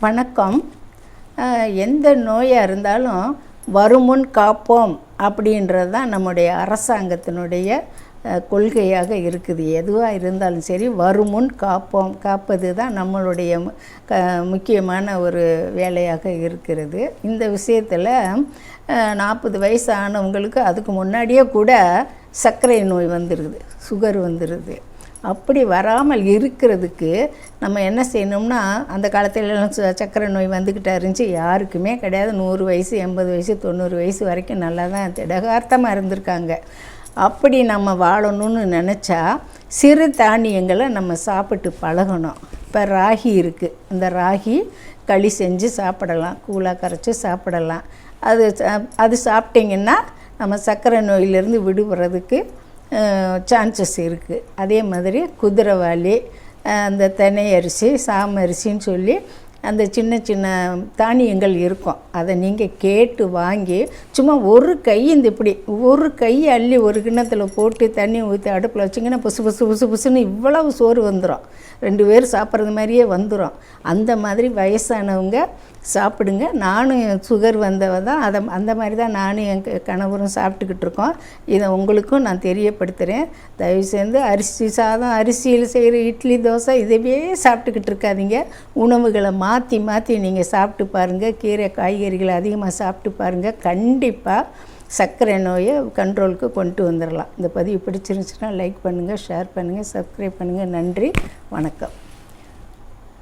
வணக்கம். எந்த நோயாக இருந்தாலும் வருமுன் காப்போம் அப்படின்றது தான் நம்முடைய அரசாங்கத்தினுடைய கொள்கையாக இருக்குது. எதுவாக இருந்தாலும் சரி, வருமுன் காப்போம், காப்பது தான் நம்மளுடைய முக்கியமான ஒரு வேலையாக இருக்கிறது. இந்த விஷயத்தில் 40 வயசு ஆனவங்களுக்கு அதுக்கு முன்னாடியே கூட சர்க்கரை நோய் வந்துடுது, சுகர் வந்துடுது. அப்படி வராமல் இருக்கிறதுக்கு நம்ம என்ன செய்யணும்னா, அந்த காலத்துலலாம் சர்க்கரை நோய் வந்துக்கிட்டே இருந்துச்சு, யாருக்குமே கிடையாது. 100 வயசு 80 வயசு 90 வயசு வரைக்கும் நல்லா தான் திடகார்த்தமாக இருந்திருக்காங்க. அப்படி நம்ம வாழணும்னு நினச்சா சிறு தானியங்களை நம்ம சாப்பிட்டு பழகணும். இப்போ ராகி இருக்குது, இந்த ராகி களி செஞ்சு சாப்பிடலாம், கூழாக கரைச்சி சாப்பிடலாம். அது சாப்பிட்டிங்கன்னா நம்ம சர்க்கரை நோயிலிருந்து விடுபடுறதுக்கு சான்சஸ் இருக்குது. அதே மாதிரி குதிரைவாலி, அந்த தினை அரிசி, சாம அரிசின்னு சொல்லி அந்த சின்ன சின்ன தானியங்கள் இருக்கும். அதை நீங்கள் கேட்டு வாங்கி சும்மா ஒரு கை இப்படி ஒரு கை அள்ளி ஒரு கிண்ணத்தில் போட்டு தண்ணி ஊற்றி அடுப்பில் வச்சிங்கன்னா புசு புசு புசு புசுன்னு இவ்வளவு சோறு வந்துடும். 2 பேர் சாப்பிட்றது மாதிரியே வந்துடும். அந்த மாதிரி வயசானவங்க சாப்பிடுங்க. நானும் சுகர் வந்தவ தான், அந்த மாதிரி தான் நானும் என் கணவரும் சாப்பிட்டுக்கிட்டு இருக்கோம். இதை உங்களுக்கும் நான் தெரியப்படுத்துகிறேன். தயவு செய்து அரிசி சாதம், அரிசியில் செய்கிற இட்லி தோசை இதவே சாப்பிட்டுக்கிட்டு இருக்காதீங்க. உணவுகளை மாற்றி மாற்றி நீங்கள் சாப்பிட்டு பாருங்கள். கீரை காய்கறிகளை அதிகமாக சாப்பிட்டு பாருங்கள். கண்டிப்பாக சர்க்கரை நோயை கண்ட்ரோலுக்கு கொண்டு வந்துடலாம். இந்த பதிவு பிடிச்சிருந்துச்சுன்னா லைக் பண்ணுங்கள், ஷேர் பண்ணுங்கள், சப்ஸ்கிரைப் பண்ணுங்கள். நன்றி, வணக்கம்.